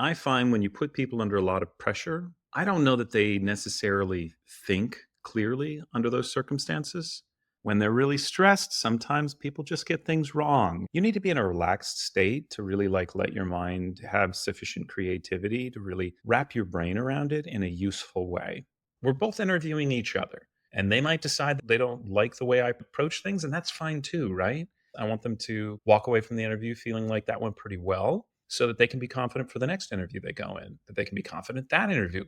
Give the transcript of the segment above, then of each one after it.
I find when you put people under a lot of pressure, I don't know that they necessarily think clearly under those circumstances. When they're really stressed, sometimes people just get things wrong. You need to be in a relaxed state to really let your mind have sufficient creativity to really wrap your brain around it in a useful way. We're both interviewing each other, and they might decide that they don't like the way I approach things, and that's fine too, right? I want them to walk away from the interview feeling like that went pretty well so that they can be confident for the next interview they go in, that they can be confident that interview.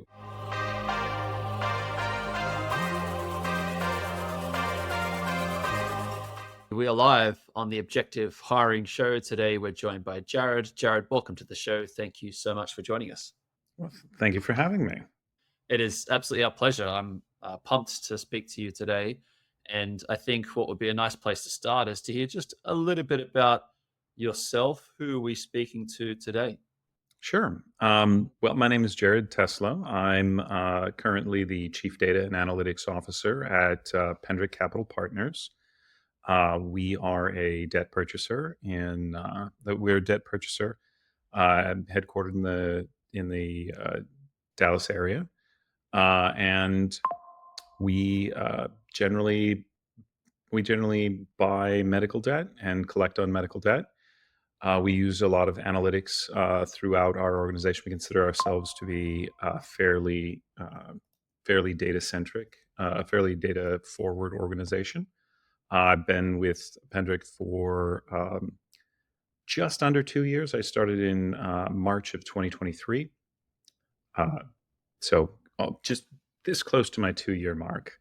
We are live on the Objective Hiring Show. Today, we're joined by Jared. Jared, welcome to the show. Thank you so much for joining us. Well, thank you for having me. It is absolutely our pleasure. I'm pumped to speak to you today. And I think what would be a nice place to start is to hear just a little bit about yourself. Who are we speaking to today? Sure. Well, my name is Jared Teslow. I'm currently the Chief Data and Analytics Officer at Pendrick Capital Partners. We are a debt purchaser we're a debt purchaser headquartered in the Dallas area, and we generally buy medical debt and collect on medical debt. We use a lot of analytics throughout our organization. We consider ourselves to be fairly data centric, fairly data forward organization. I've been with Pendrick for just under 2 years. I started in March of 2023. Uh, just this close to my 2 year mark.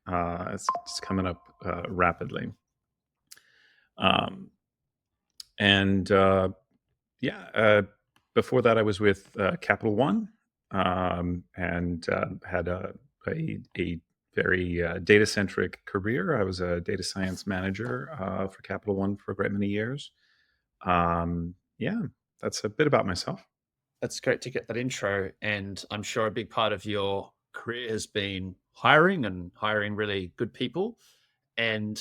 It's coming up rapidly. Um, and yeah, before that, I was with Capital One and had a very data centric career. I was a data science manager for Capital One for a great many years. Yeah, that's a bit about myself. That's great to get that intro. And I'm sure a big part of your career has been hiring and hiring really good people. And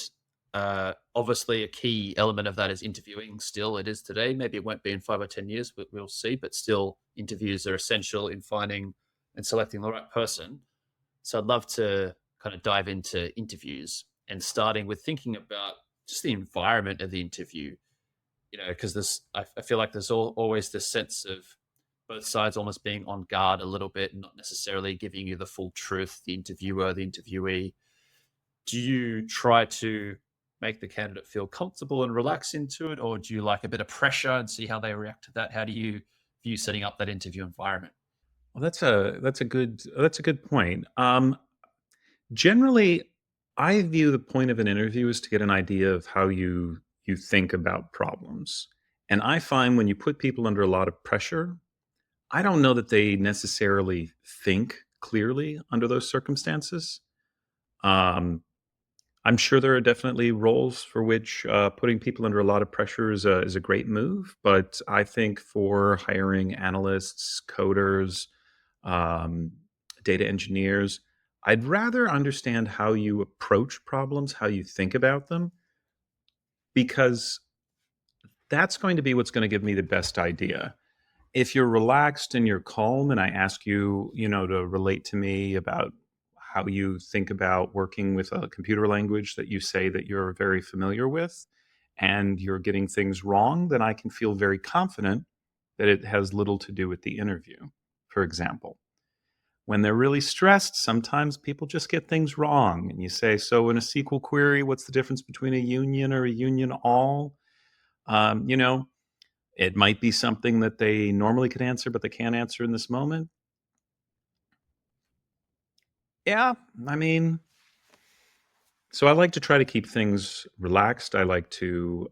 obviously, a key element of that is interviewing. Still, it is today. Maybe it won't be in 5 or 10 years, but we'll see. But still, interviews are essential in finding and selecting the right person. So I'd love to kind of dive into interviews and starting with thinking about just the environment of the interview. Because I feel like there's always this sense of both sides almost being on guard a little bit and not necessarily giving you the full truth, the interviewer, the interviewee. Do you try to make the candidate feel comfortable and relax into it, or do you like a bit of pressure and see how they react to that? How do you view setting up that interview environment? Well, that's a good point. Generally, I view the point of an interview is to get an idea of how you think about problems. And I find when you put people under a lot of pressure, I don't know that they necessarily think clearly under those circumstances. Um, I'm sure there are definitely roles for which putting people under a lot of pressure is a great move, but I think for hiring analysts, coders, um, data engineers, I'd rather understand how you approach problems, how you think about them, because that's going to be what's going to give me the best idea. If you're relaxed and you're calm, and I ask you, to relate to me about how you think about working with a computer language that you say that you're very familiar with, and you're getting things wrong, then I can feel very confident that it has little to do with the interview, for example. When they're really stressed, sometimes people just get things wrong. And you say, so in a SQL query, what's the difference between a union or a union all? Um, you know, it might be something that they normally could answer, but they can't answer in this moment. Yeah, I mean, so I like to try to keep things relaxed. I like to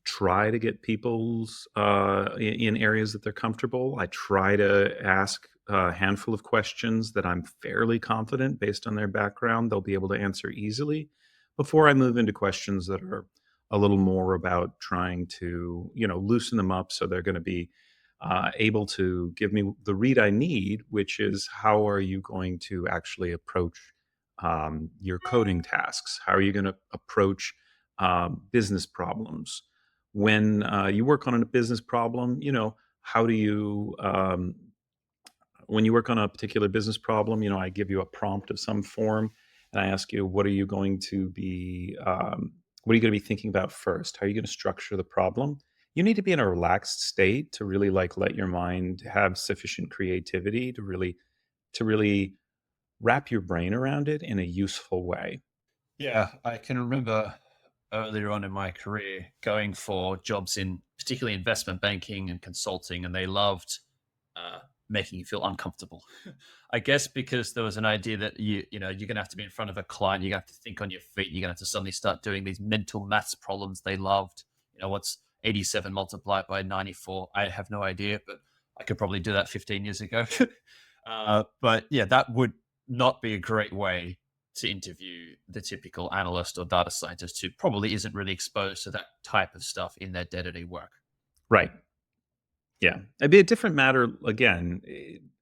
try to get people's in areas that they're comfortable. I try to ask a handful of questions that I'm fairly confident, based on their background, they'll be able to answer easily before I move into questions that are a little more about trying to, loosen them up so they're going to be able to give me the read I need, which is how are you going to actually approach your coding tasks? How are you going to approach business problems? When you work on a business problem, how do you when you work on a particular business problem, I give you a prompt of some form, and I ask you, what are you going to be thinking about first? How are you going to structure the problem? You need to be in a relaxed state to really like let your mind have sufficient creativity to really wrap your brain around it in a useful way. Yeah, I can remember earlier on in my career going for jobs in particularly investment banking and consulting, and they loved uh, making you feel uncomfortable. I guess because there was an idea that you're going to have to be in front of a client, you're going to have to think on your feet, you're going to have to suddenly start doing these mental maths problems. They loved, what's 87 multiplied by 94? I have no idea, but I could probably do that 15 years ago. But yeah, that would not be a great way to interview the typical analyst or data scientist who probably isn't really exposed to that type of stuff in their day-to-day work. Right. Yeah. It'd be a different matter again.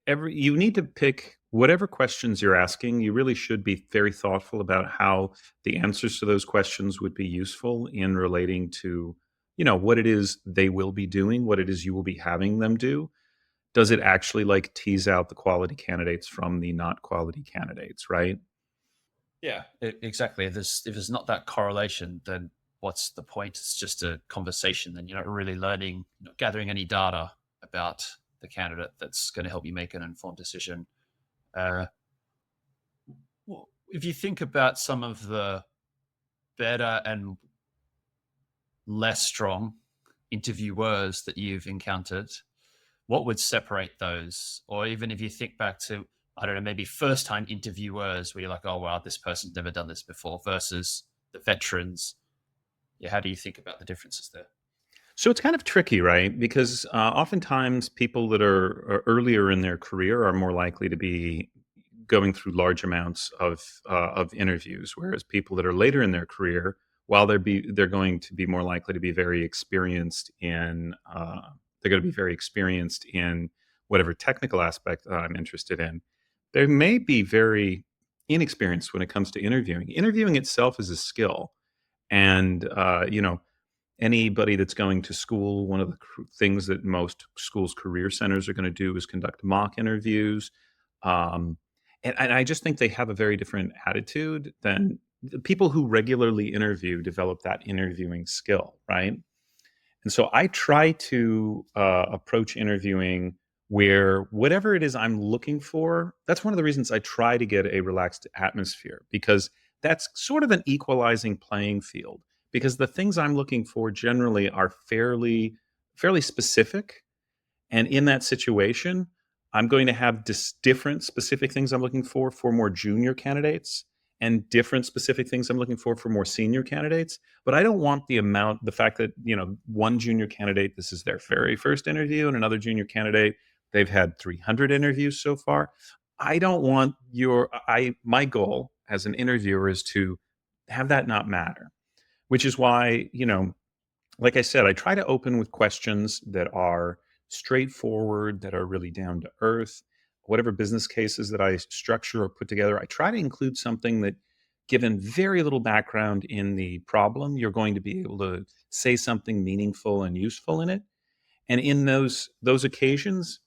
Every you need to pick whatever questions you're asking. You really should be very thoughtful about how the answers to those questions would be useful in relating to, what it is they will be doing, what it is you will be having them do. Does it actually like tease out the quality candidates from the not quality candidates, right? Yeah, exactly. If there's not that correlation, then what's the point? It's just a conversation. Then you're not really learning, gathering any data about the candidate that's going to help you make an informed decision. Uh, well, if you think about some of the better and less strong interviewers that you've encountered, what would separate those? Or even if you think back to, I don't know, maybe first time interviewers where you're like, oh, wow, this person's never done this before versus the veterans. Yeah, how do you think about the differences there? So it's kind of tricky, right? Because oftentimes people that are earlier in their career are more likely to be going through large amounts of interviews, whereas people that are later in their career, while they're going to be more likely to be very experienced in they're going to be very experienced in whatever technical aspect that I'm interested in. They may be very inexperienced when it comes to interviewing. Interviewing itself is a skill, and anybody that's going to school, one of the things that most schools' career centers are going to do is conduct mock interviews. Um, and I just think they have a very different attitude than the people who regularly interview develop that interviewing skill, right? And so I try to approach interviewing where whatever it is I'm looking for, that's one of the reasons I try to get a relaxed atmosphere because that's sort of an equalizing playing field. Because the things I'm looking for generally are fairly specific, and in that situation, I'm going to have different specific things I'm looking for more junior candidates and different specific things I'm looking for more senior candidates. But I don't want the fact that, one junior candidate, this is their very first interview, and another junior candidate, they've had 300 interviews so far. I don't want my goal as an interviewer is to have that not matter, which is why, like I said, I try to open with questions that are straightforward, that are really down to earth. Whatever business cases that I structure or put together, I try to include something that, given very little background in the problem, you're going to be able to say something meaningful and useful in it. And in those occasions,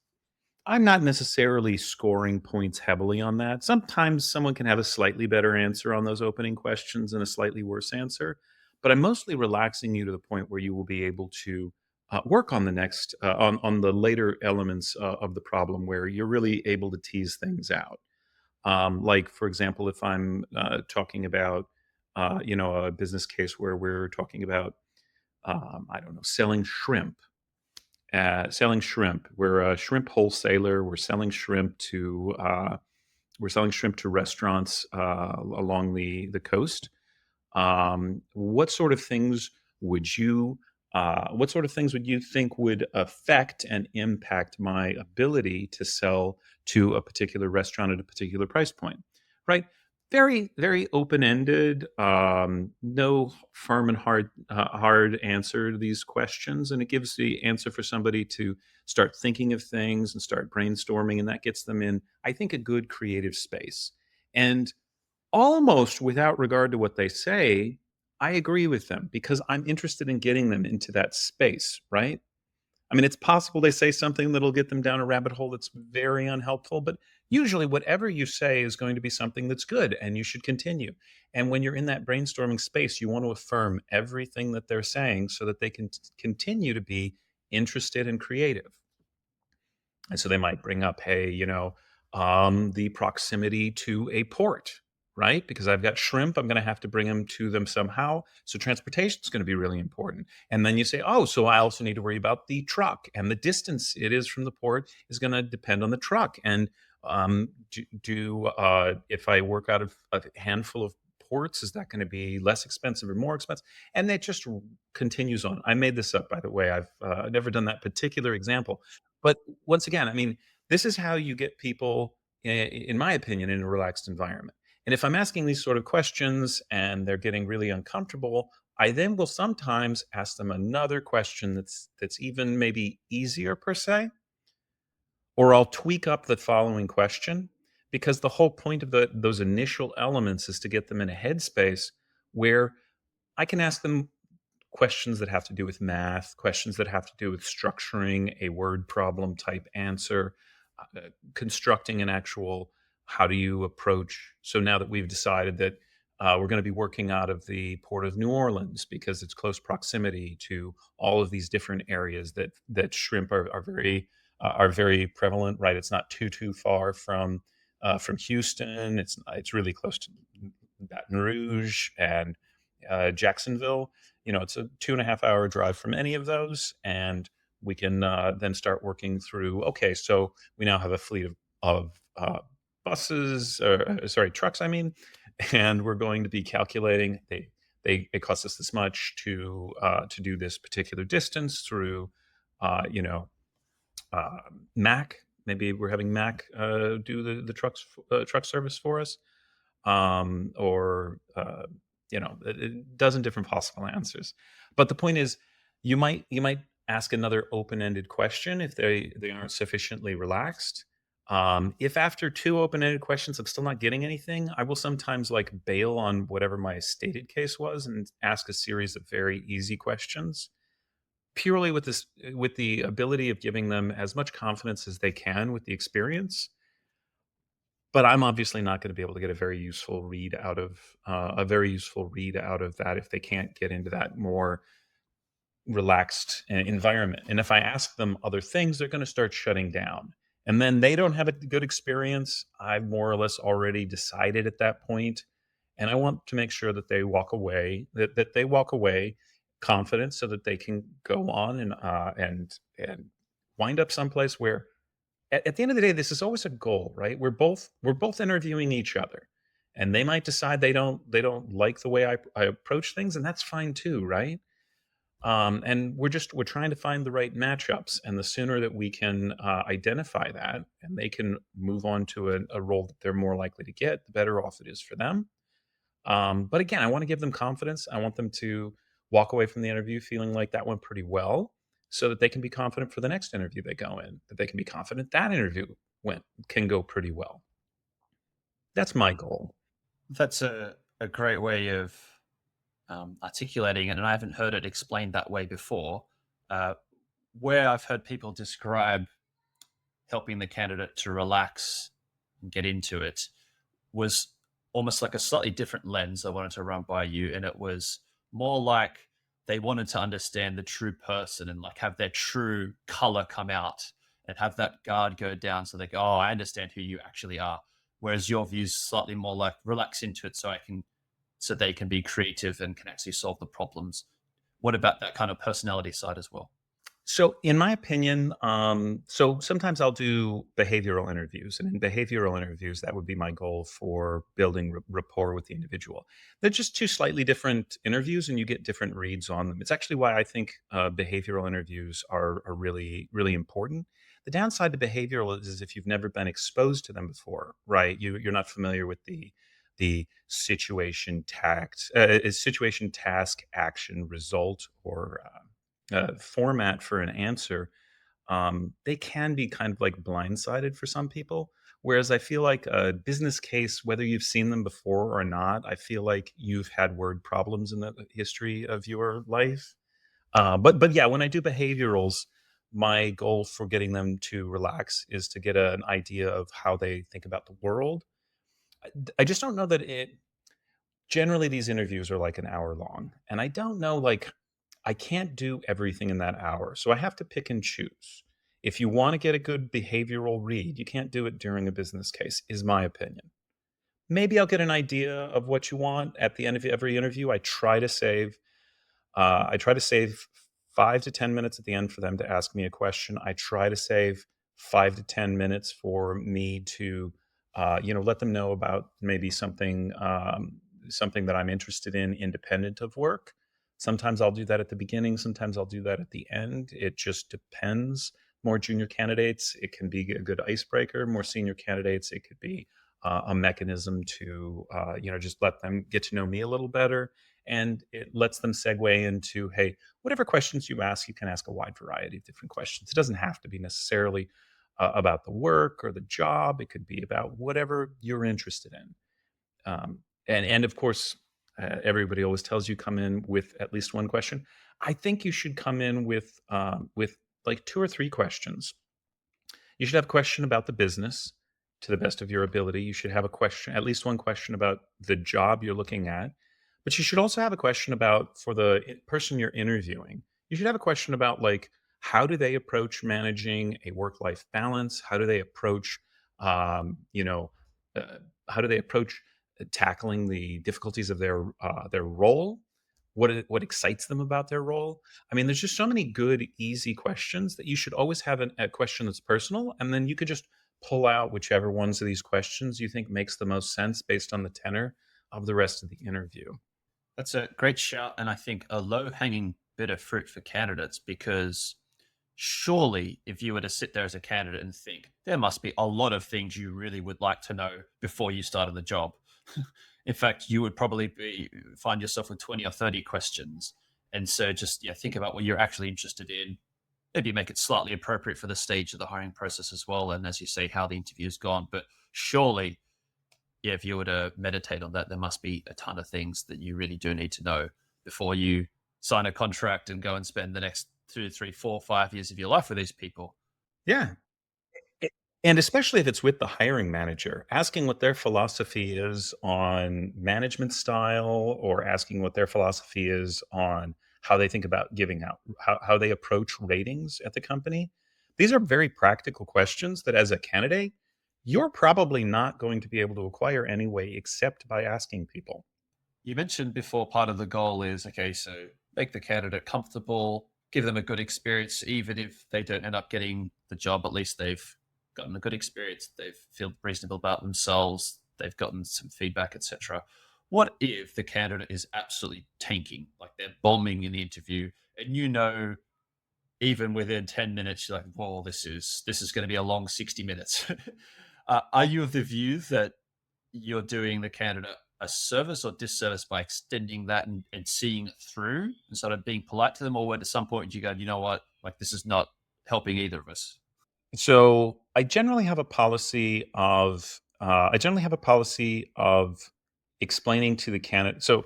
I'm not necessarily scoring points heavily on that. Sometimes someone can have a slightly better answer on those opening questions and a slightly worse answer, but I'm mostly relaxing you to the point where you will be able to work on the next on the later elements of the problem where you're really able to tease things out. Like for example, if I'm talking about a business case where we're talking about I don't know, selling shrimp. We're a shrimp wholesaler. We're selling shrimp to restaurants along the coast. What sort of things would you what sort of things would you think would affect and impact my ability to sell to a particular restaurant at a particular price point? Right. Very, very open-ended. No firm and hard answer to these questions, and it gives the answer for somebody to start thinking of things and start brainstorming, and that gets them in, I think, a good creative space. And almost without regard to what they say, I agree with them because I'm interested in getting them into that space, right? I mean, it's possible they say something that'll get them down a rabbit hole that's very unhelpful, but usually whatever you say is going to be something that's good and you should continue. And when you're in that brainstorming space, you want to affirm everything that they're saying so that they can continue to be interested and creative. And so they might bring up, hey, the proximity to a port, right? Because I've got shrimp, I'm going to have to bring them to them somehow. So transportation is going to be really important. And then you say, oh, so I also need to worry about the truck, and the distance it is from the port is going to depend on the truck. And if I work out of a handful of ports, is that going to be less expensive or more expensive? And it just continues on. I made this up, by the way. I've never done that particular example, but once again, I mean, this is how you get people, in my opinion, in a relaxed environment. And if I'm asking these sort of questions and they're getting really uncomfortable, I then will sometimes ask them another question that's even maybe easier per se, or I'll tweak up the following question, because the whole point of those initial elements is to get them in a headspace where I can ask them questions that have to do with math, questions that have to do with structuring a word problem type answer, constructing an actual how do you approach. So now that we've decided that we're going to be working out of the port of New Orleans because it's close proximity to all of these different areas that shrimp are very prevalent. Right, it's not too far from Houston. It's really close to Baton Rouge and Jacksonville. It's a 2.5 hour drive from any of those, and we can then start working through. Okay, so we now have a fleet of buses, or sorry, trucks. I mean, and we're going to be calculating. It costs us this much to do this particular distance through, uh, you know, uh, Mac. Maybe we're having Mac do the truck service for us, or a dozen different possible answers. But the point is, you might ask another open-ended question if they aren't sufficiently relaxed. If after two open-ended questions I'm still not getting anything, I will sometimes like bail on whatever my stated case was and ask a series of very easy questions, purely with the ability of giving them as much confidence as they can with the experience. But I'm obviously not going to be able to get a very useful read out of that if they can't get into that more relaxed environment. And if I ask them other things, they're going to start shutting down. And then they don't have a good experience. I've more or less already decided at that point, and I want to make sure that they walk away confident, so that they can go on and wind up someplace where at the end of the day, this is always a goal, right? We're both interviewing each other, and they might decide they don't like the way I approach things, and that's fine too, right? And we're trying to find the right matchups, and the sooner that we can identify that, and they can move on to a role that they're more likely to get, the better off it is for them. But again, I want to give them confidence. I want them to walk away from the interview feeling like that went pretty well, so that they can be confident for the next interview they go in, that they can be confident that interview can go pretty well. That's my goal. That's a great way of articulating it, and I haven't heard it explained that way before. Uh, where I've heard people describe helping the candidate to relax and get into it was almost like a slightly different lens I wanted to run by you. And it was more like they wanted to understand the true person and like have their true color come out and have that guard go down so they go, oh, I understand who you actually are. Whereas your view's slightly more like relax into it so they can be creative and can actually solve the problems. What about that kind of personality side as well? So, in my opinion, so sometimes I'll do behavioral interviews, and in behavioral interviews, that would be my goal for building rapport with the individual. They're just two slightly different interviews, and you get different reads on them. It's actually why I think behavioral interviews are really, really important. The downside to behavioral is if you've never been exposed to them before, right? You're not familiar with the situation, task, action, result, or format for an answer. They can be kind of like blindsided for some people. Whereas I feel like a business case, whether you've seen them before or not, I feel like you've had word problems in the history of your life. But yeah, when I do behaviorals, my goal for getting them to relax is to get an idea of how they think about the world. I just don't know that it generally these interviews are like an hour long, and I don't know, like, I can't do everything in that hour, so I have to pick and choose. If you want to get a good behavioral read, you can't do it during a business case, is my opinion. Maybe I'll get an idea of what you want at the end of every interview. I try to save 5 to 10 minutes at the end for them to ask me a question. I try to save 5 to 10 minutes for me to, let them know about maybe something that I'm interested in, independent of work. Sometimes I'll do that at the beginning. Sometimes I'll do that at the end. It just depends. More junior candidates, it can be a good icebreaker. More senior candidates, it could be a mechanism to, just let them get to know me a little better, and it lets them segue into, hey, whatever questions you ask, you can ask a wide variety of different questions. It doesn't have to be necessarily about the work or the job. It could be about whatever you're interested in. And of course, everybody always tells you come in with at least one question. I think you should come in with like two or three questions. You should have a question about the business to the best of your ability. You should have a question, at least one question about the job you're looking at. But you should also have a question about, for the person you're interviewing, you should have a question about, like, how do they approach managing a work-life balance? How do they approach, um, you know, uh, how do they approach tackling the difficulties of their role? What excites them about their role? I mean, there's just so many good, easy questions that you should always have a question that's personal, and then you could just pull out whichever ones of these questions you think makes the most sense based on the tenor of the rest of the interview. That's a great shout, and I think a low hanging bit of fruit for candidates because surely if you were to sit there as a candidate and think there must be a lot of things you really would like to know before you started the job. In fact, you would probably find yourself with 20 or 30 questions. And so just think about what you're actually interested in. Maybe make it slightly appropriate for the stage of the hiring process as well. And as you say, how the interview's gone. But surely, yeah, if you were to meditate on that, there must be a ton of things that you really do need to know before you sign a contract and go and spend the next 2, 3, 4, 5 years of your life with these people. Yeah. A- And especially if it's with the hiring manager, asking what their philosophy is on management style, or asking what their philosophy is on how they think about giving out, how they approach ratings at the company. These are very practical questions that, as a candidate, you're probably not going to be able to acquire anyway, except by asking people. You mentioned before part of the goal is okay, so make the candidate comfortable, give them a good experience, even if they don't end up getting the job, at least they've gotten a good experience, they feel reasonable about themselves, they've gotten some feedback, etc. What if the candidate is absolutely tanking, like they're bombing in the interview, and even within 10 minutes, you're like, whoa, this is going to be a long 60 minutes. Are you of the view that you're doing the candidate a service or disservice by extending that and seeing it through and sort of being polite to them? Or at some point you go, you know what, like this is not helping either of us? So I generally have a policy of explaining to the candidate. So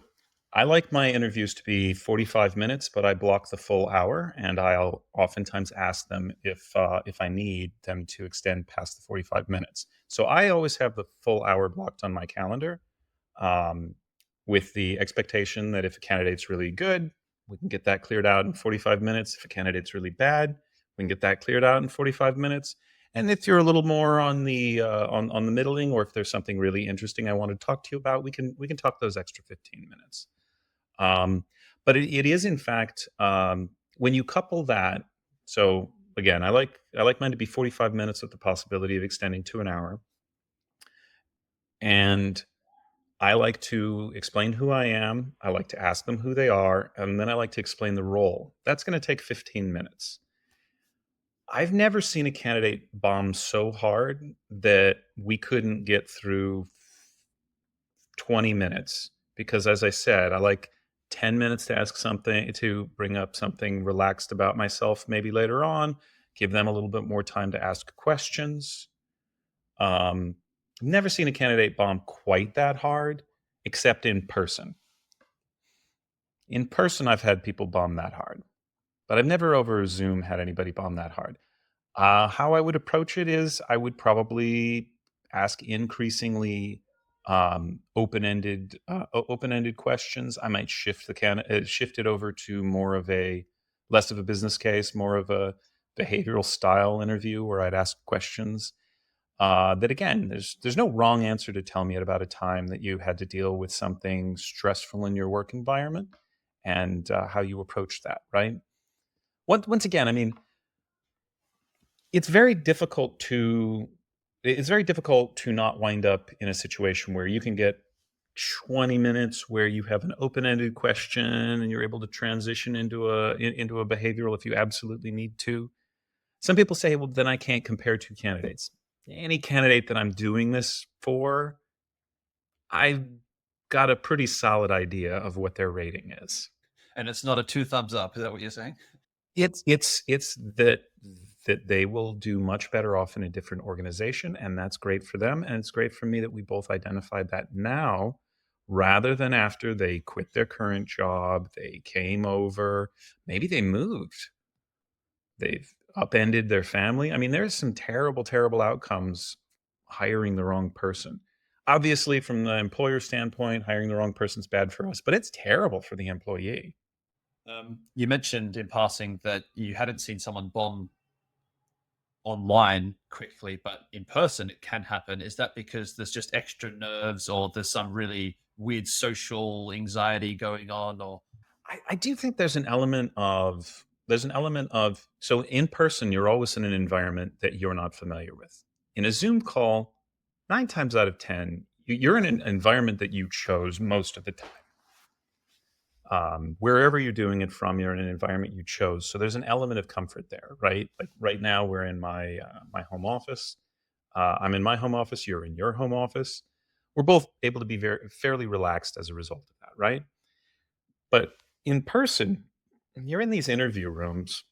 I like my interviews to be 45 minutes, but I block the full hour, and I'll oftentimes ask them if I need them to extend past the 45 minutes. So I always have the full hour blocked on my calendar, um, with the expectation that if a candidate's really good, we can get that cleared out in 45 minutes. If a candidate's really bad, we can get that cleared out in 45 minutes. And if you're a little more on the on the middling, or if there's something really interesting I want to talk to you about, we can talk those extra 15 minutes. Um, but it is, in fact, when you couple that. So again, I like mine to be 45 minutes with the possibility of extending to an hour, and I like to explain who I am. I like to ask them who they are, and then I like to explain the role. That's going to take 15 minutes. I've never seen a candidate bomb so hard that we couldn't get through 20 minutes, because, as I said, I like 10 minutes to ask something, to bring up something relaxed about myself maybe later on, give them a little bit more time to ask questions. I've never seen a candidate bomb quite that hard, except in person. In person, I've had people bomb that hard. but I've never over Zoom had anybody bomb that hard. How I would approach it is I would probably ask increasingly open-ended questions. I might shift it over to more of a less of a business case, more of a behavioral style interview where I'd ask questions that again, there's no wrong answer to tell me about a time that you had to deal with something stressful in your work environment and how you approach that. Right. Once again, I mean, it's very difficult to it's very difficult to not wind up in a situation where you can get 20 minutes where you have an open-ended question and you're able to transition into a behavioral if you absolutely need to. Some people say, well, then I can't compare two candidates. Any candidate that I'm doing this for, I've got a pretty solid idea of what their rating is. And it's not a two thumbs up. Is that what you're saying? It's that they will do much better off in a different organization, and that's great for them, and it's great for me that we both identified that now rather than after they quit their current job, they came over, maybe they moved, they've upended their family. I mean, there's some terrible, terrible outcomes hiring the wrong person. Obviously, from the employer standpoint, hiring the wrong person is bad for us, but it's terrible for the employee. You mentioned in passing that you hadn't seen someone bomb online quickly, but in person it can happen. Is that because there's just extra nerves or there's some really weird social anxiety going on? Or I do think there's an element of so in person you're always in an environment that you're not familiar with. In a Zoom call, 9 times out of 10, you're in an environment that you chose most of the time. Wherever you're doing it from, you're in an environment you chose. So there's an element of comfort there, right? Like right now, we're in my home office. I'm in my home office. You're in your home office. We're both able to be very fairly relaxed as a result of that, right? But in person, you're in these interview rooms,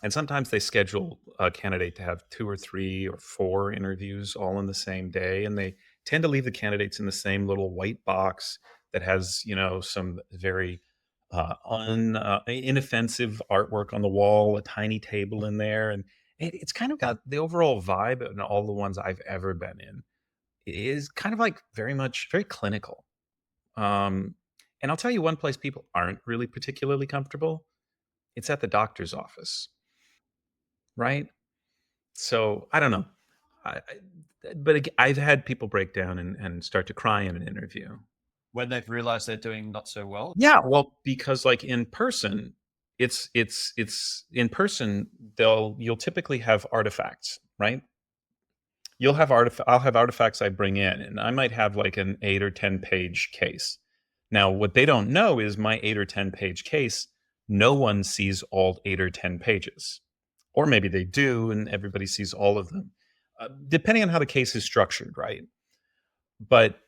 and sometimes they schedule a candidate to have 2 or 3 or 4 interviews all in the same day, and they tend to leave the candidates in the same little white box that has, some very inoffensive artwork on the wall, a tiny table in there, and it's kind of got the overall vibe. And all the ones I've ever been in is kind of like very clinical. Um, and I'll tell you one place people aren't really particularly comfortable. It's at the doctor's office, right? So I don't know. I've had people break down and start to cry in an interview. when they've realized they're doing not so well? Yeah, well, because like in person, it's in person. You'll typically have artifacts, right? I'll have artifacts I bring in, and I might have like an 8 or 10 page case. Now, what they don't know is my 8 or 10 page case. No one sees all 8 or 10 pages, or maybe they do, and everybody sees all of them, depending on how the case is structured, right? But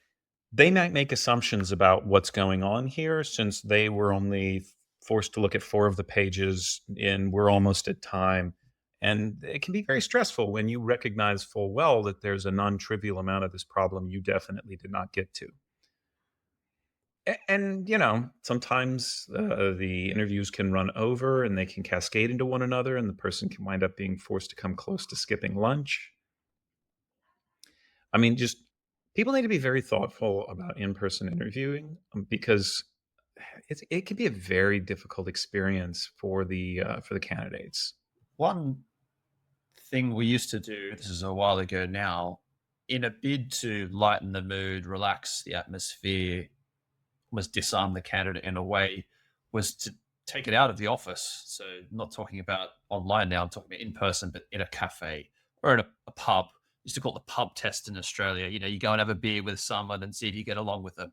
they might make assumptions about what's going on here since they were only forced to look at 4 of the pages and we're almost at time. And it can be very stressful when you recognize full well that there's a non-trivial amount of this problem you definitely did not get to. And, sometimes the interviews can run over and they can cascade into one another, and the person can wind up being forced to come close to skipping lunch. I mean, just people need to be very thoughtful about in-person interviewing because it can be a very difficult experience for the candidates. One thing we used to do, this is a while ago now, in a bid to lighten the mood, relax the atmosphere, almost disarm the candidate in a way, was to take it out of the office. So, not talking about online now, I'm talking about in person, but in a cafe or in a pub. Used to call it the pub test in Australia. You go and have a beer with someone and see if you get along with them.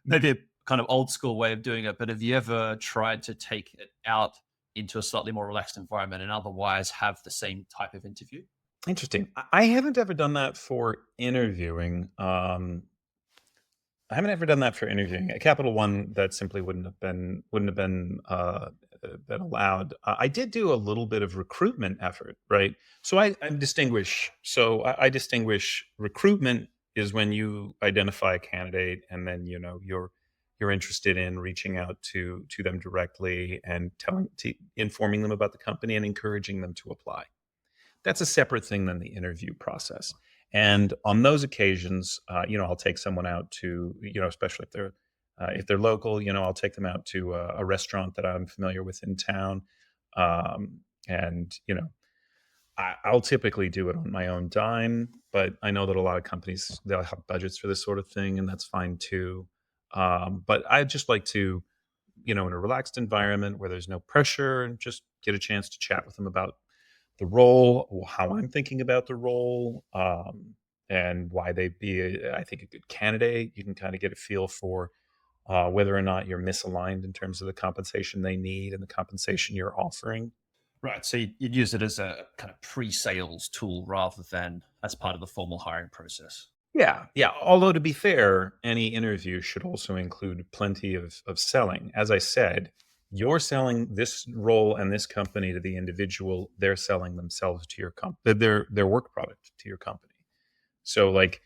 Maybe a kind of old school way of doing it, but have you ever tried to take it out into a slightly more relaxed environment and otherwise have the same type of interview? Interesting. I haven't ever done that for interviewing. I haven't ever done that for interviewing. At Capital One, that simply wouldn't have been allowed. I did do a little bit of recruitment effort, right? So I distinguish. So I distinguish recruitment is when you identify a candidate, and then you're you're interested in reaching out to them directly and informing them about the company and encouraging them to apply. That's a separate thing than the interview process. And on those occasions, I'll take someone out to, especially if they're local, I'll take them out to a restaurant that I'm familiar with in town, and I'll typically do it on my own dime, but I know that a lot of companies, they'll have budgets for this sort of thing, and that's fine too. But I just like to, in a relaxed environment where there's no pressure, and just get a chance to chat with them about the role, or how I'm thinking about the role, and why they'd be, I think, a good candidate. You can kind of get a feel for whether or not you're misaligned in terms of the compensation they need and the compensation you're offering. Right. So you'd use it as a kind of pre-sales tool rather than as part of the formal hiring process. Yeah, yeah. Although to be fair, any interview should also include plenty of selling. As I said, you're selling this role and this company to the individual. They're selling themselves to your company, their work product to your company. So like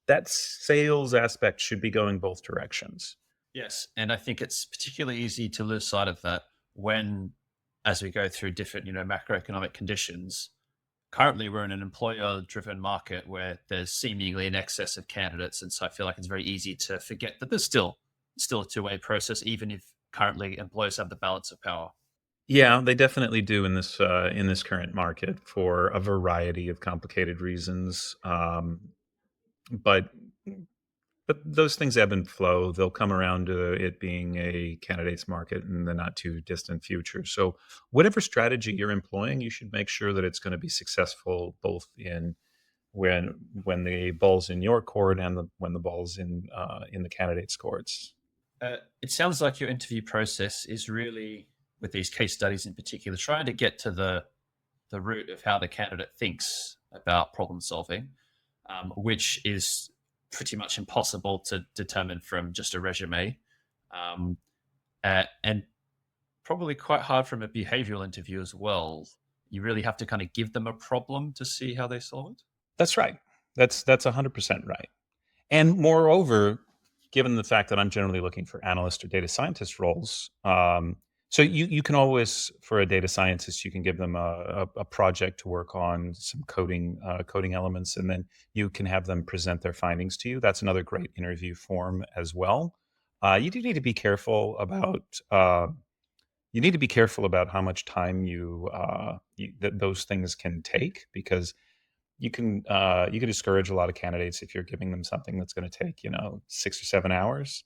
that sales aspect should be going both directions. Yes. And I think it's particularly easy to lose sight of that when, as we go through different, macroeconomic conditions. Currently, we're in an employer-driven market where there's seemingly an excess of candidates, and so I feel like it's very easy to forget that there's still a two-way process, even if currently employers have the balance of power. Yeah, they definitely do in this current market for a variety of complicated reasons. But those things ebb and flow. They'll come around to it being a candidates market in the not too distant future. So whatever strategy you're employing, you should make sure that it's going to be successful both in when the ball's in your court and when the ball's in the candidates' courts. It sounds like your interview process is really, with these case studies in particular, trying to get to the root of how the candidate thinks about problem solving, which is pretty much impossible to determine from just a resume, um, and probably quite hard from a behavioral interview as well. You really have to kind of give them a problem to see how they solve it. That's right. That's 100% right. And moreover, given the fact that I'm generally looking for analyst or data scientist roles, so you can always, for a data scientist, you can give them a project to work on some coding elements, and then you can have them present their findings to you. That's another great interview form as well. You do need to be careful about how much time that those things can take, because you can discourage a lot of candidates if you're giving them something that's going to take 6 or 7 hours.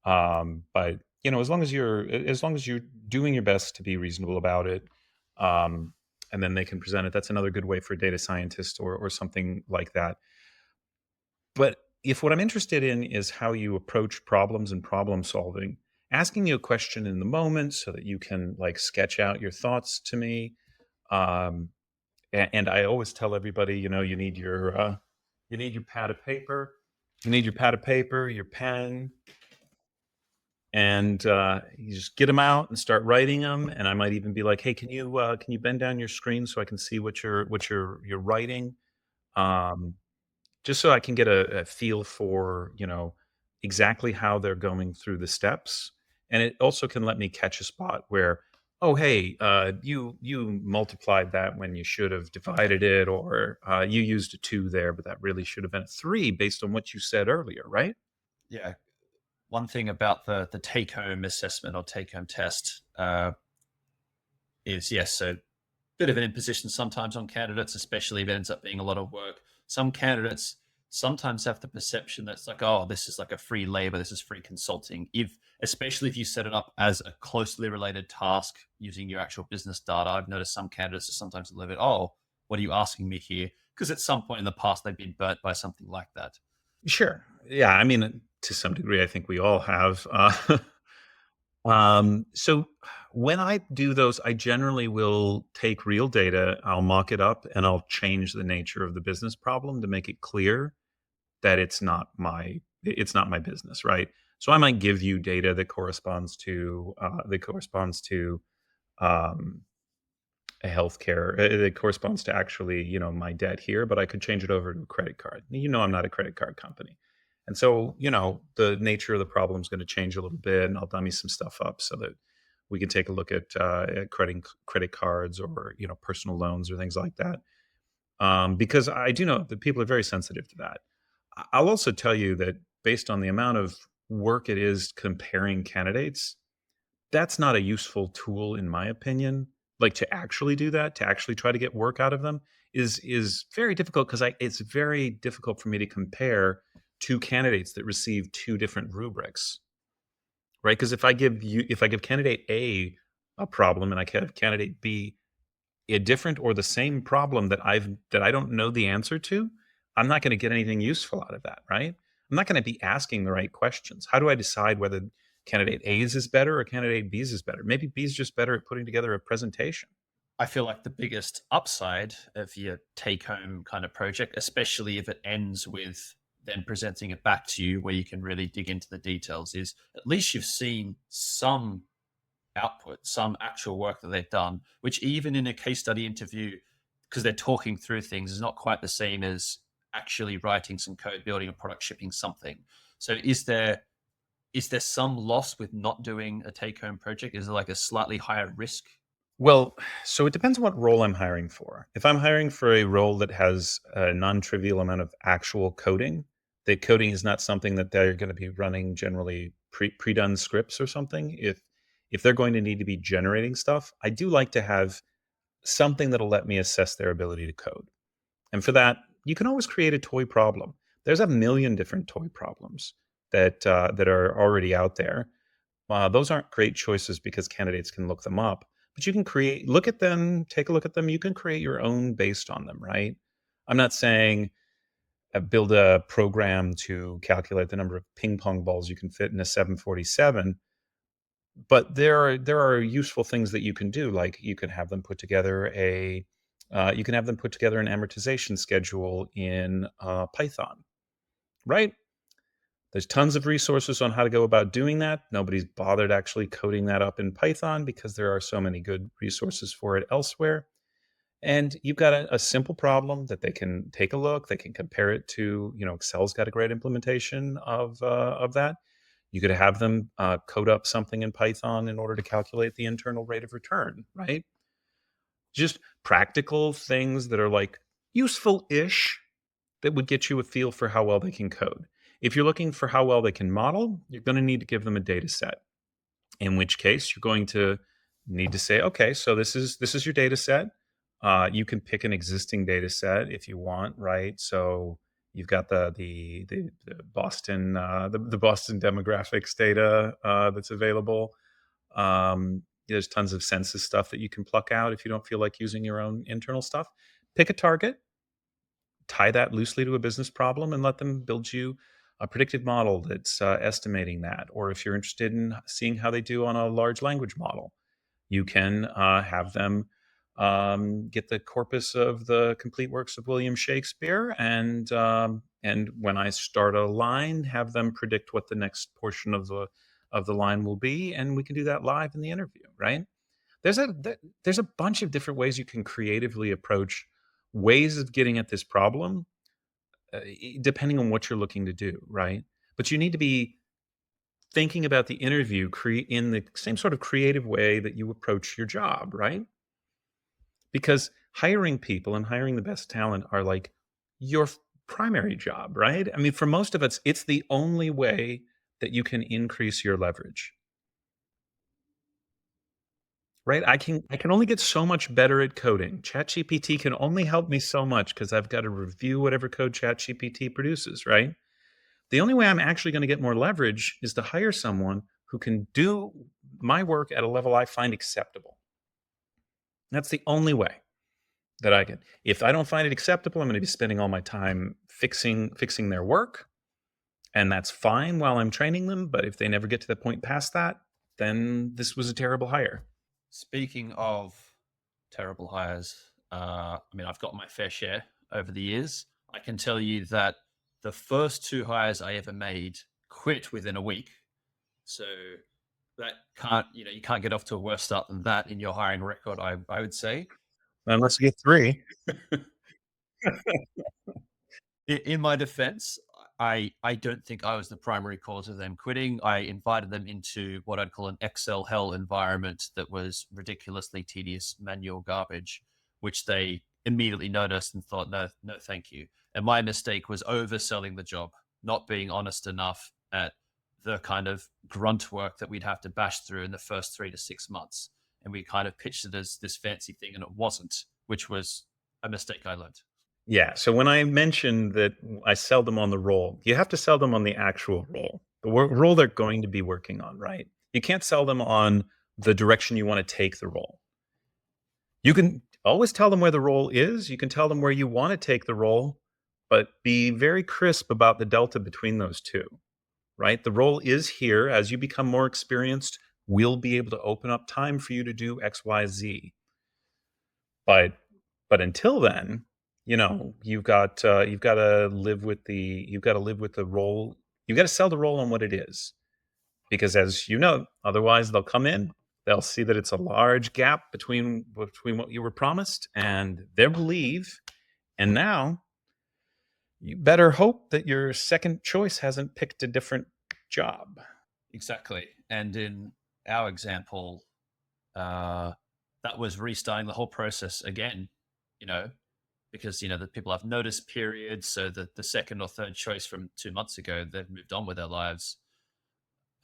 But as long as you're doing your best to be reasonable about it, um, and then they can present it. That's another good way for a data scientist or something like that. But if what I'm interested in is how you approach problems and problem solving, asking you a question in the moment so that you can like sketch out your thoughts to me. Um, and I always tell everybody, you need your pad of paper, your pen, and you just get them out and start writing them. And I might even be like, "Hey, can you bend down your screen so I can see what you're writing?" Um, just so I can get a feel for, exactly how they're going through the steps. And it also can let me catch a spot where, oh, hey, you multiplied that when you should have divided it, or you used a two there, but that really should have been a three based on what you said earlier, right? Yeah. One thing about the take home assessment or take home test is, yes, so bit of an imposition sometimes on candidates, especially if it ends up being a lot of work. Some candidates sometimes have the perception that it's like, oh, this is like a free labor, this is free consulting. Especially if you set it up as a closely related task using your actual business data, I've noticed some candidates are sometimes a little bit, oh, what are you asking me here? Because at some point in the past, they've been burnt by something like that. Sure. Yeah. I mean, to some degree, I think we all have. So when I do those, I generally will take real data, I'll mock it up, and I'll change the nature of the business problem to make it clear that it's not my business, right? So I might give you data that corresponds to um, a healthcare that corresponds to actually my debt here, but I could change it over to a credit card. I'm not a credit card company, And so, the nature of the problem is going to change a little bit, and I'll dummy some stuff up so that we can take a look at credit cards, or personal loans or things like that. Because I do know that people are very sensitive to that. I'll also tell you that based on the amount of work it is comparing candidates, that's not a useful tool in my opinion. Like, to actually do that, to actually try to get work out of them is very difficult, because I it's very difficult for me to compare two candidates that receive two different rubrics, right? Because if I give candidate A problem, and I give candidate B a different or the same problem that I don't know the answer to, I'm not going to get anything useful out of that, right? I'm not going to be asking the right questions. How do I decide whether candidate A's is better or candidate B's is better? Maybe B's just better at putting together a presentation. I feel like the biggest upside of your take home kind of project, especially if it ends with then presenting it back to you where you can really dig into the details, is at least you've seen some output, some actual work that they've done, which even in a case study interview, because they're talking through things, is not quite the same as actually writing some code, building a product, shipping something. So is there some loss with not doing a take home project? Is there like a slightly higher risk? Well, so it depends on what role I'm hiring for. If I'm hiring for a role that has a non-trivial amount of actual coding, that coding is not something that they're going to be running generally pre-done scripts or something. If they're going to need to be generating stuff, I do like to have something that'll let me assess their ability to code. And for that, you can always create a toy problem. There's a million different toy problems that are already out there. Those aren't great choices because candidates can look them up, but you can look at them, take a look at them. You can create your own based on them, right? I'm not saying build a program to calculate the number of ping pong balls you can fit in a 747, but there are useful things that you can do. Like, you can have them put together an amortization schedule in Python, right? There's tons of resources on how to go about doing that. Nobody's bothered actually coding that up in Python because there are so many good resources for it elsewhere. And you've got a simple problem that they can take a look. They can compare it to, Excel's got a great implementation of that. You could have them code up something in Python in order to calculate the internal rate of return, right? Just practical things that are like useful-ish, that would get you a feel for how well they can code. If you're looking for how well they can model, you're going to need to give them a data set. In which case, you're going to need to say, okay, so this is your data set. You can pick an existing data set if you want, right? So you've got the Boston the Boston demographics data that's available. There's tons of census stuff that you can pluck out if you don't feel like using your own internal stuff. Pick a target, tie that loosely to a business problem, and let them build you a predictive model that's estimating that. Or if you're interested in seeing how they do on a large language model, you can have them get the corpus of the complete works of William Shakespeare, and when I start a line, have them predict what the next portion of the line will be, and we can do that live in the interview. Right? There's a bunch of different ways you can creatively approach ways of getting at this problem, depending on what you're looking to do. Right? But you need to be thinking about the interview in the same sort of creative way that you approach your job, right? Because hiring people and hiring the best talent are like your primary job, right? I mean, for most of us, it's the only way that you can increase your leverage, right? I can only get so much better at coding. ChatGPT can only help me so much because I've got to review whatever code ChatGPT produces, right? The only way I'm actually going to get more leverage is to hire someone who can do my work at a level I find acceptable. That's the only way that I can. If I don't find it acceptable, I'm going to be spending all my time fixing their work, and that's fine while I'm training them. But if they never get to the point past that, then this was a terrible hire. Speaking of terrible hires, I mean, I've got my fair share over the years. I can tell you that the first two hires I ever made quit within a week. So that you can't get off to a worse start than that in your hiring record, I would say. Unless you get three. In my defense, I don't think I was the primary cause of them quitting. I invited them into what I'd call an Excel hell environment that was ridiculously tedious manual garbage, which they immediately noticed and thought, no, no, thank you. And my mistake was overselling the job, not being honest enough at the kind of grunt work that we'd have to bash through in the first 3 to 6 months. And we kind of pitched it as this fancy thing, and it wasn't, which was a mistake I learned. Yeah. So when I mentioned that I sell them on the role, you have to sell them on the actual role, the role they're going to be working on, right? You can't sell them on the direction you want to take the role. You can always tell them where the role is. You can tell them where you want to take the role, but be very crisp about the delta between those two, right? The role is here. As you become more experienced, we'll be able to open up time for you to do X, Y, Z. But until then, you've got to live with the role. You've got to sell the role on what it is, because as you know, otherwise they'll come in, they'll see that it's a large gap between what you were promised, and they'll leave. And now you better hope that your second choice hasn't picked a different job. Exactly. And in our example, uh, that was restarting the whole process again, you know, because, the people have notice periods. So the second or third choice from 2 months ago, they've moved on with their lives.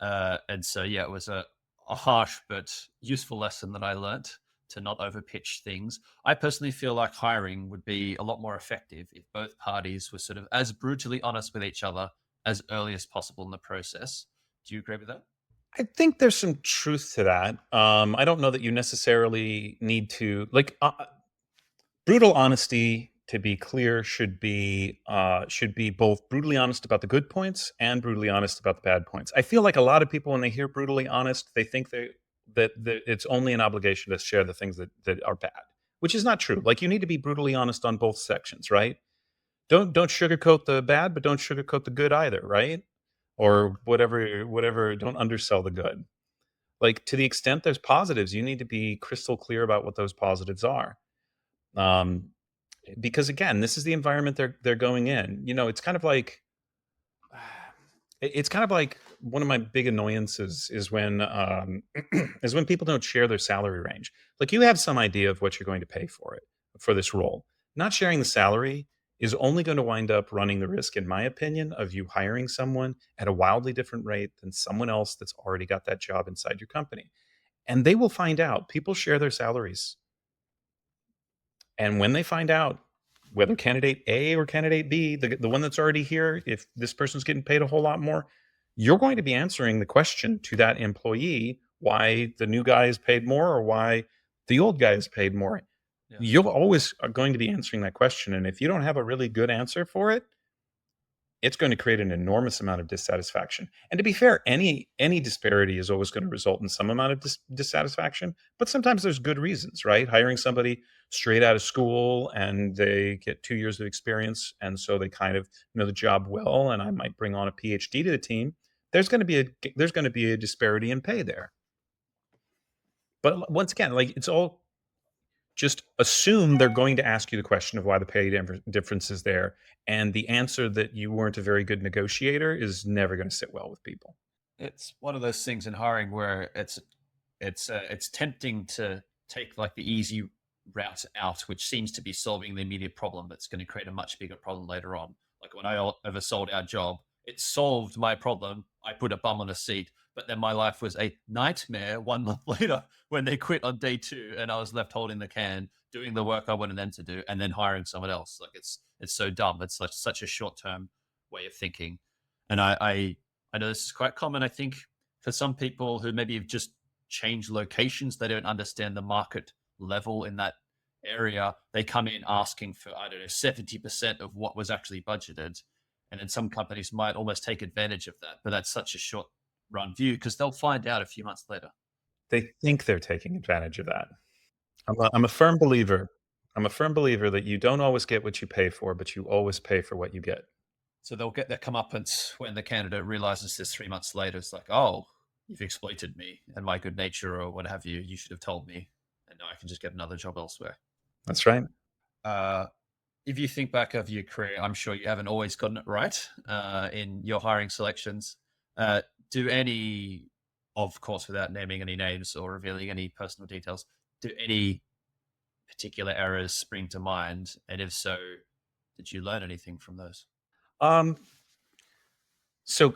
And so, yeah, it was a harsh but useful lesson that I learnt to not overpitch things. I personally feel like hiring would be a lot more effective if both parties were sort of as brutally honest with each other as early as possible in the process. Do you agree with that? I think there's some truth to that. I don't know that you necessarily need to brutal honesty. To be clear, should be both brutally honest about the good points and brutally honest about the bad points. I feel like a lot of people, when they hear brutally honest, they think that it's only an obligation to share the things that are bad, which is not true. Like, you need to be brutally honest on both sections, right? Don't sugarcoat the bad, but don't sugarcoat the good either, right? Or whatever. Don't undersell the good. Like, to the extent there's positives, you need to be crystal clear about what those positives are. Um, because again, this is the environment they're going in. It's kind of like one of my big annoyances is when is when people don't share their salary range. Like, you have some idea of what you're going to pay for this role. Not sharing the salary is only going to wind up running the risk, in my opinion, of you hiring someone at a wildly different rate than someone else that's already got that job inside your company. And they will find out. People share their salaries. And when they find out whether candidate A or candidate B, the one that's already here, if this person's getting paid a whole lot more, you're going to be answering the question to that employee why the new guy is paid more or why the old guy is paid more. Yeah. You're always are going to be answering that question. And if you don't have a really good answer for it, it's going to create an enormous amount of dissatisfaction. And to be fair, any disparity is always going to result in some amount of dissatisfaction, but sometimes there's good reasons, right? Hiring somebody straight out of school and they get 2 years of experience, and so they kind of know the job well, and I might bring on a PhD to the team. There's going to be a disparity in pay there. But once again, like, it's all just assume they're going to ask you the question of why the pay difference is there, and the answer that you weren't a very good negotiator is never going to sit well with people. It's one of those things in hiring where it's tempting to take like the easy route out, which seems to be solving the immediate problem that's going to create a much bigger problem later on. Like when I oversold our job, it solved my problem. I put a bum on a seat, but then my life was a nightmare 1 month later when they quit on day two, and I was left holding the can, doing the work I wanted them to do, and then hiring someone else. Like it's so dumb. It's such a short term way of thinking, and I know this is quite common. I think for some people who maybe have just changed locations, they don't understand the market level in that area. They come in asking for, I don't know, 70% of what was actually budgeted. And then some companies might almost take advantage of that. But that's such a short run view because they'll find out a few months later. They think they're taking advantage of that. I'm a firm believer. I'm a firm believer that you don't always get what you pay for, but you always pay for what you get. So they'll get their comeuppance when the candidate realizes this 3 months later. It's like, oh, you've exploited me and my good nature or what have you. You should have told me. And now I can just get another job elsewhere. That's right. Uh, If you think back over your career, I'm sure you haven't always gotten it right in your hiring selections. Uh, do any, of course, without naming any names or revealing any personal details, do any particular errors spring to mind? And if so, did you learn anything from those? Um, so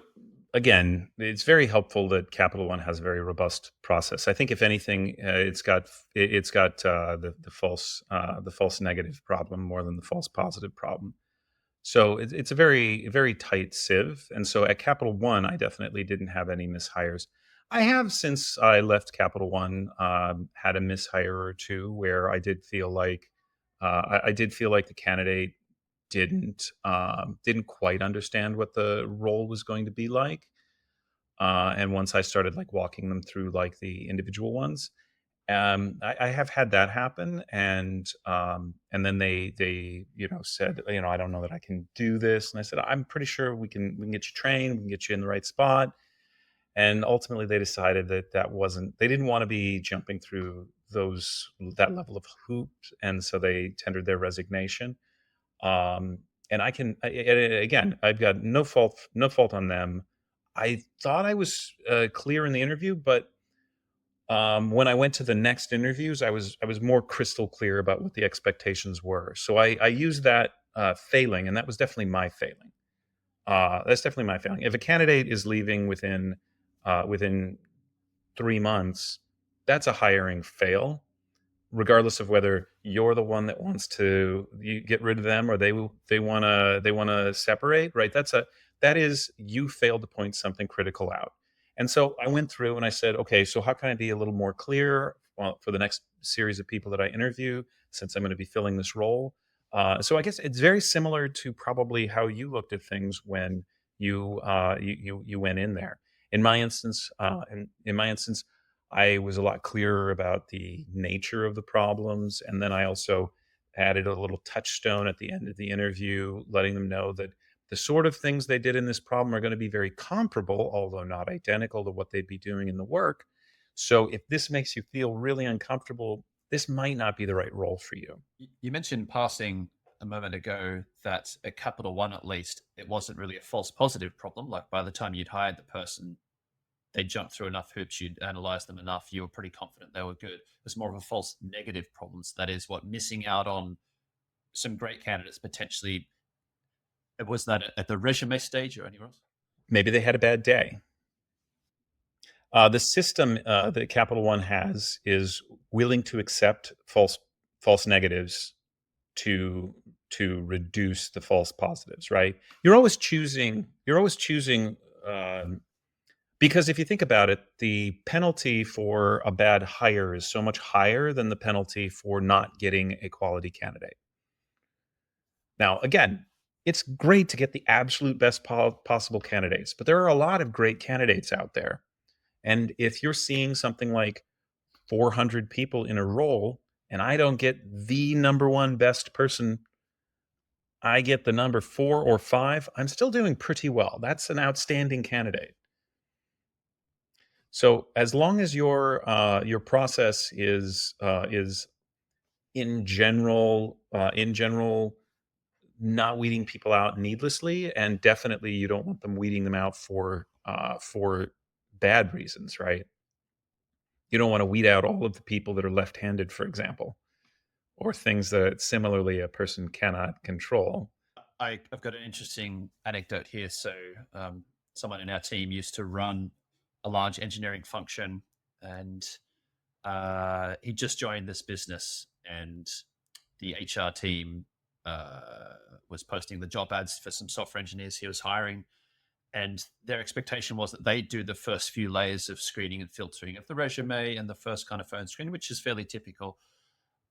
again, it's very helpful that Capital One has a very robust process. I think if anything, it's got the false negative problem more than the false positive problem. So it's a very tight sieve. And so at Capital One, I definitely didn't have any mishires. I have, since I left Capital One, had a mishire or two where I did feel like the candidate didn't quite understand what the role was going to be like. And once I started like walking them through like the individual ones, I have had that happen, and then they said, I don't know that I can do this, and I said, I'm pretty sure we can get you trained, we can get you in the right spot, and ultimately they decided that that wasn't they didn't want to be jumping through that level of hoop, and so they tendered their resignation. Um, and again, I've got no fault on them. I thought I was clear in the interview, but when I went to the next interviews, I was more crystal clear about what the expectations were. So I used that failing, and that was definitely my failing. That's definitely my failing. If a candidate is leaving within 3 months, that's a hiring fail, regardless of whether you're the one that wants to get rid of them or they want to separate. Right? That is you failed to point something critical out. And so I went through and I said, okay, so how can I be a little more clear, well, for the next series of people that I interview, since I'm going to be filling this role? So I guess it's very similar to probably how you looked at things when you went in there. In my instance, I was a lot clearer about the nature of the problems. And then I also added a little touchstone at the end of the interview, letting them know that the sort of things they did in this problem are going to be very comparable, although not identical, to what they'd be doing in the work. So if this makes you feel really uncomfortable, this might not be the right role for you. You mentioned passing a moment ago that at Capital One, at least, it wasn't really a false positive problem. Like by the time you'd hired the person, they jumped through enough hoops, you'd analyzed them enough, you were pretty confident they were good. It was more of a false negative problems. That is what missing out on some great candidates potentially. Was that at the resume stage or anywhere else? Maybe they had a bad day. The system that Capital One has is willing to accept false negatives to reduce the false positives. Right? You're always choosing because if you think about it, the penalty for a bad hire is so much higher than the penalty for not getting a quality candidate. Now, again, it's great to get the absolute best possible candidates, but there are a lot of great candidates out there. And if you're seeing something like 400 people in a role and I don't get the number one best person, I get the number 4 or 5, I'm still doing pretty well. That's an outstanding candidate. So as long as your process is in general not weeding people out needlessly, and definitely you don't want them weeding them out for bad reasons, right? You don't want to weed out all of the people that are left-handed, for example, or things that similarly a person cannot control. I've got an interesting anecdote here. So, someone in our team used to run a large engineering function, and he just joined this business, and the HR team was posting the job ads for some software engineers he was hiring. And their expectation was that they do the first few layers of screening and filtering of the resume and the first kind of phone screen, which is fairly typical.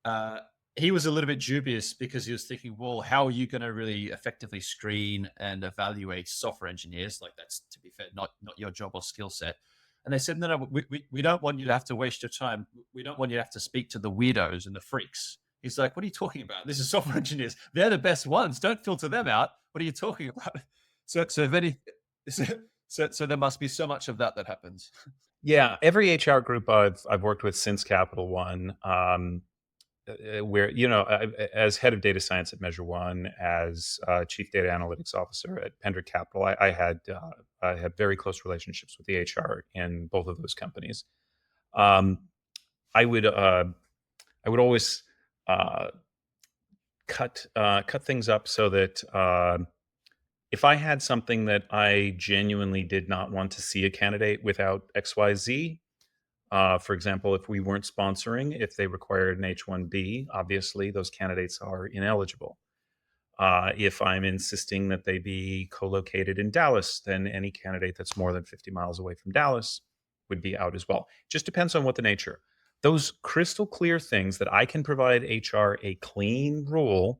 Uh, he was a little bit dubious because he was thinking, well, how are you going to really effectively screen and evaluate software engineers? Like that's, to be fair, not your job or skill set. And they said, no, we don't want you to have to waste your time. We don't want you to have to speak to the weirdos and the freaks. He's like, what are you talking about? This is software engineers. They're the best ones. Don't filter them out. What are you talking about? So if any, so there must be so much of that happens. Yeah, every HR group I've worked with since Capital One, where as head of data science at Measure One, as chief data analytics officer at Pendrick Capital, I had very close relationships with the HR in both of those companies. Um, I would I would always uh, cut things up so that if I had something that I genuinely did not want to see a candidate without XYZ, for example, if we weren't sponsoring, if they required an H-1B, obviously those candidates are ineligible. If I'm insisting that they be co-located in Dallas, then any candidate that's more than 50 miles away from Dallas would be out as well. Just depends on what the nature. Those crystal clear things that I can provide HR a clean rule,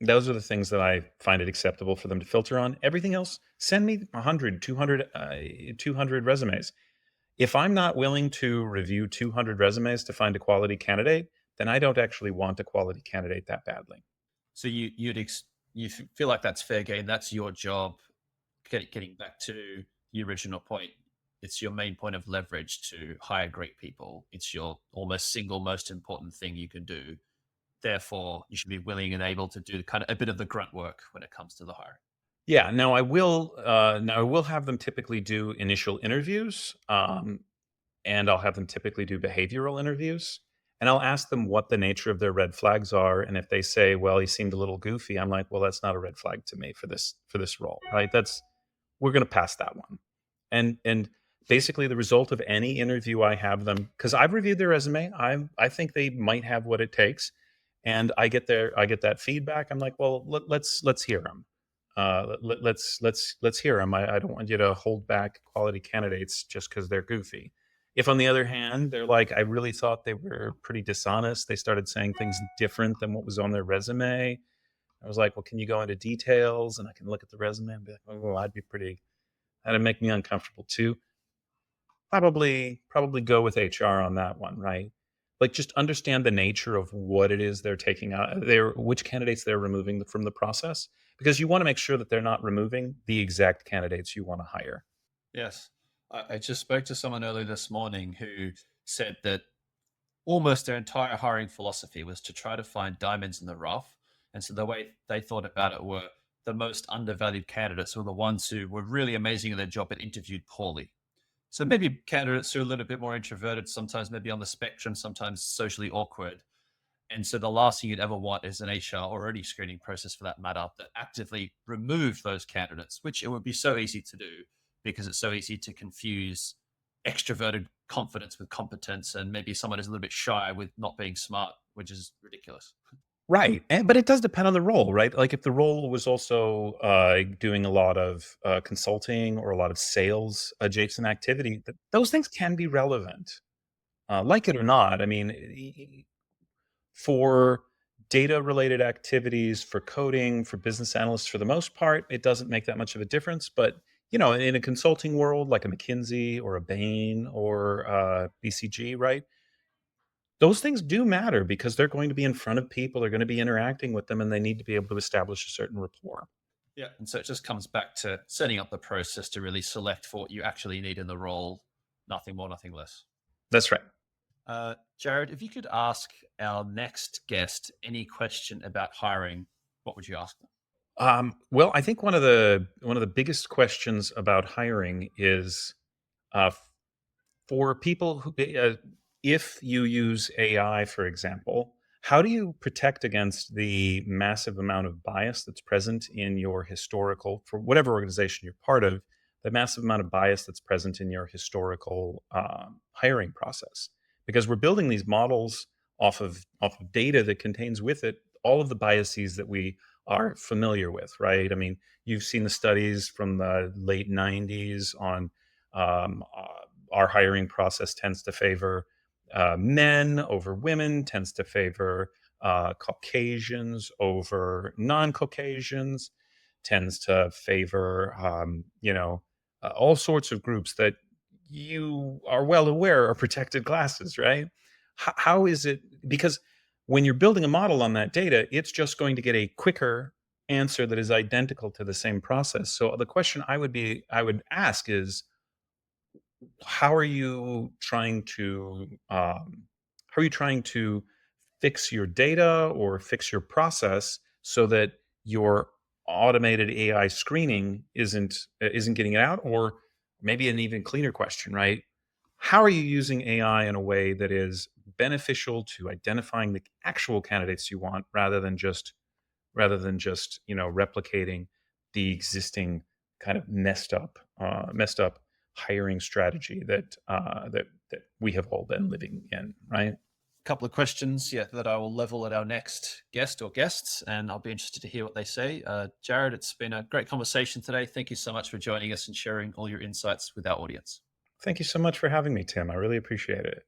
those are the things that I find it acceptable for them to filter on. Everything else, send me 100, 200, 200 resumes. If I'm not willing to review 200 resumes to find a quality candidate, then I don't actually want a quality candidate that badly. So feel like that's fair game. That's your job. Getting back to the original point, it's your main point of leverage to hire great people. It's your almost single most important thing you can do. Therefore, you should be willing and able to do kind of a bit of the grunt work when it comes to the hiring. Yeah, now I will. Now I will have them typically do initial interviews, and I'll have them typically do behavioral interviews, and I'll ask them what the nature of their red flags are. And if they say, "Well, he seemed a little goofy," I'm like, "Well, that's not a red flag to me for this role, right? That's we're going to pass that one." And basically, the result of any interview I have them, because I've reviewed their resume, I think they might have what it takes, and I get that feedback. I'm like, well, let's hear them. Let's hear them. I don't want you to hold back quality candidates just because they're goofy. If, on the other hand, they're like, I really thought they were pretty dishonest. They started saying things different than what was on their resume. I was like, well, can you go into details? And I can look at the resume and be like, oh, that'd make me uncomfortable too. Probably go with HR on that one, right? Like, just understand the nature of what it is they're taking out, which candidates they're removing from the process, because you want to make sure that they're not removing the exact candidates you want to hire. Yes. I just spoke to someone earlier this morning who said that almost their entire hiring philosophy was to try to find diamonds in the rough. And so the way they thought about it were the most undervalued candidates were the ones who were really amazing at their job but interviewed poorly. So maybe candidates who are a little bit more introverted, sometimes maybe on the spectrum, sometimes socially awkward. And so the last thing you'd ever want is an HR or any screening process for that matter that actively removed those candidates, which it would be so easy to do because it's so easy to confuse extroverted confidence with competence. And maybe someone is a little bit shy with not being smart, which is ridiculous. Right, but it does depend on the role, right? Like, if the role was also doing a lot of consulting or a lot of sales adjacent activity, those things can be relevant, like it or not. I mean, for data related activities, for coding, for business analysts, for the most part, it doesn't make that much of a difference. But in a consulting world like a McKinsey or a Bain or BCG, right? Those things do matter because they're going to be in front of people, they're going to be interacting with them, and they need to be able to establish a certain rapport. Yeah. And so it just comes back to setting up the process to really select for what you actually need in the role, nothing more, nothing less. That's right. Jared, if you could ask our next guest any question about hiring, what would you ask them? Well, I think one of the biggest questions about hiring is uh, for people who, if you use AI, for example, how do you protect against the massive amount of bias that's present in your historical, for whatever organization you're part of, the massive amount of bias that's present in your historical hiring process? Because we're building these models off of data that contains with it all of the biases that we are familiar with, right? I mean, you've seen the studies from the late 90s on our hiring process tends to favor men over women, tends to favor Caucasians over non-Caucasians, tends to favor all sorts of groups that you are well aware are protected classes, right? How is it? Because when you're building a model on that data, it's just going to get a quicker answer that is identical to the same process. So the question I would ask is, how are you trying to How are you trying to fix your data or fix your process so that your automated AI screening isn't getting it out? Or maybe an even cleaner question, right? How are you using AI in a way that is beneficial to identifying the actual candidates you want rather than just replicating the existing kind of messed up hiring strategy that we have all been living in, right? Couple of questions, yeah, that I will level at our next guest or guests, and I'll be interested to hear what they say. Jared, it's been a great conversation today. Thank you so much for joining us and sharing all your insights with our audience. Thank you so much for having me, Tim. I really appreciate it.